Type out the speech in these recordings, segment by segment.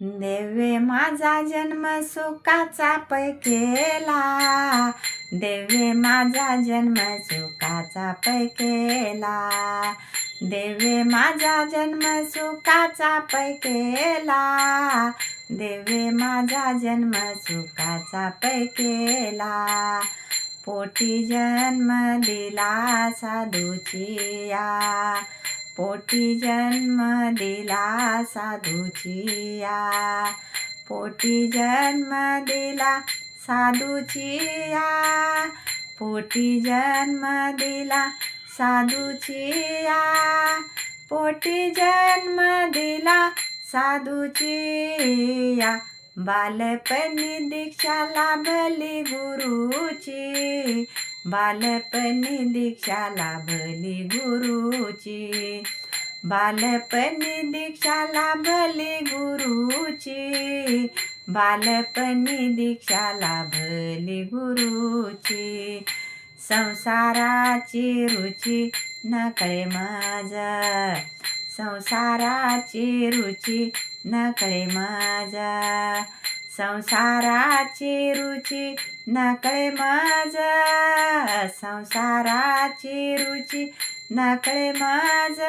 देवे माझा जन्म सुखाचा पै केला, देवे माझा जन्म सुखाचा पै केला, देवे माझा जन्म सुखाचा पै केला, देवे माझा जन्म सुखाचा पै केला. पोटी जन्म दिला साधूचिया, पोटी जन्म दिला साधूचिया, पोटी जन्म दिला साधूचिया, पोटी जन्म दिला साधूचिया, पोटी जन्म दिला साधूचिया. बालपणी दीक्षा लाभली गुरुची, बालपणी दीक्षा लाभली गुरुची, बालपणी दीक्षा लाभली गुरुची, बालपणी दीक्षा लाभली गुरुची. संसाराची रुची नकळे मज, संसाराची रुची नकळे मज, संसाराची रुची नकळे मज, संसाराची रुची नकळे मज,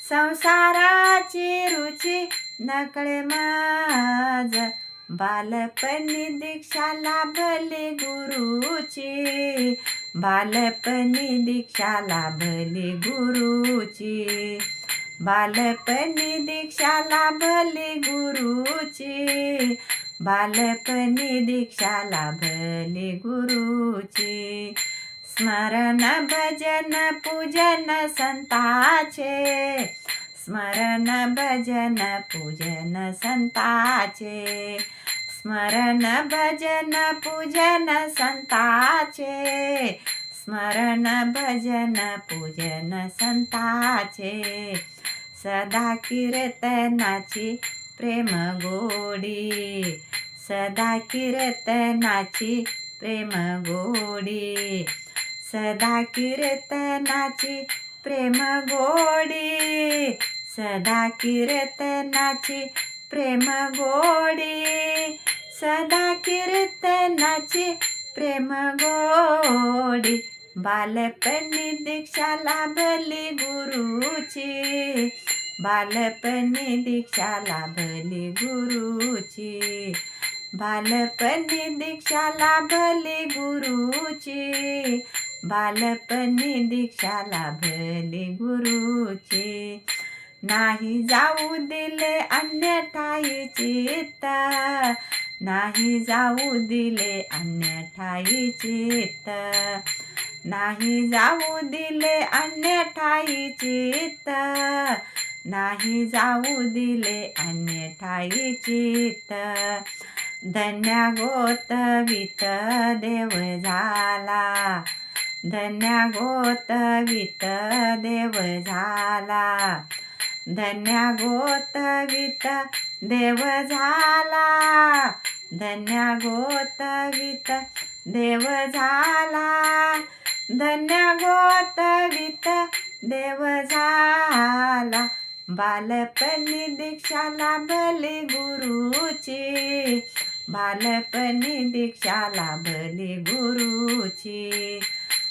संसाराची रुची नकळे मज. बालपणी दीक्षा लाभली गुरुची, बालपणी दीक्षा लाभली गुरुची, बालपणी दीक्षा लाभली गुरुची, बालपणी दीक्षा लाभली गुरुची. स्मरण भजन पूजन संताचे, स्मरण भजन पूजन संताचे, स्मरण भजन पूजन संताचे, स्मरण भजन पूजन संताचे. सदा कीर्तनाची प्रेम गोडी, सदा कीर्तनाची प्रेम गोडी, सदा कीर्तनाची प्रेम गोडी, सदा कीर्तनाची प्रेम गोडी, सदा कीर्तनाची प्रेम गोडी. बालपणी दीक्षा लाभली गुरुची, बालपणी दीक्षा लाभली गुरुची, बालपणी दीक्षा लाभली गुरुची, बालपणी दीक्षा लाभली गुरुची. नाही जाऊ दिले अन्य ठाई चित्त, नाही जाऊ दिले अन्य ठाई चित्त, नाही जाऊ दिले अन्य ठाई चित्त, नाही जाऊ दिले अन्य ठाई चित्त. धन्या गोतवित देव झाला, धन्या गोतवित देव झाला, धन्या गोतवित देव झाला, धन्या गोतवित देव झाला, धन्या गोतवित देव झाला. बालपणी दीक्षा लाभली गुरुची, बालपणी दीक्षा लाभली गुरुची,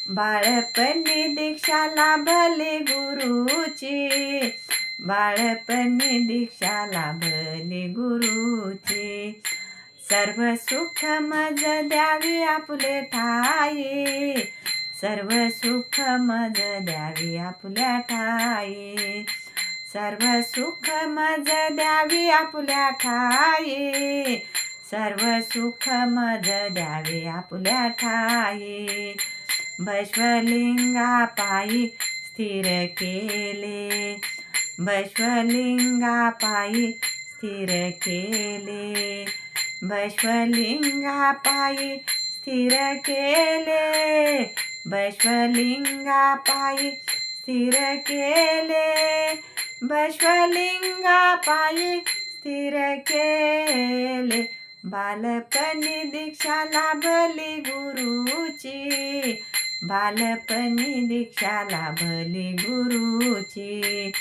बाळपणी दीक्षा लाभली गुरुची, बाळपणी दीक्षा लाभली गुरुची. सर्व सुख मज द्यावी आपुले ठाई, सर्व सुख मज द्यावी आपुल्या ठाई, सर्व सुख मज द्यावी आपुल्या ठाई, सर्व सुख मज द्यावी आपुल्या ठाई. बश्वलिंगा पायी स्थिर केले, बश्वलिंगा पायी स्थिर केले, बश्वलिंगा पायी स्थिर केले, बश्वलिंगा पायी स्थिर केले, बश्वलिंगा पायी स्थिर केले. बालपणी दीक्षा लाभली गुरुची, बालपणी दीक्षा लाभली गुरुची,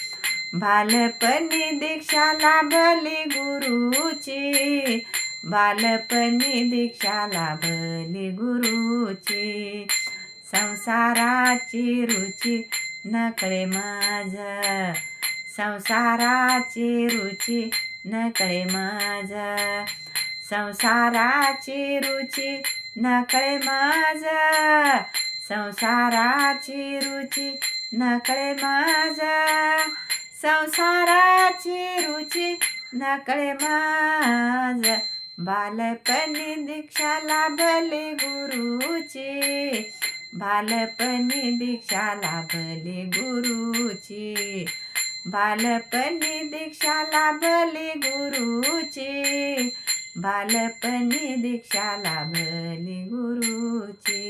बालपणी दीक्षा लाभली गुरुची, बालपणी दीक्षा लाभली गुरुची. संसाराची रुची नकळे माझ, संसाराची रुची नकळे माझ, संसाराची रुची नकळे माझ, संसाराची रुची नकळे माझ, संसाराची रुची नकळे माझ. बालपणी दीक्षा लाभली गुरुची, बालपणी दीक्षा लाभली गुरुची, बालपणी दीक्षा लाभली गुरुची, बालपणी दीक्षा लाभली गुरुची.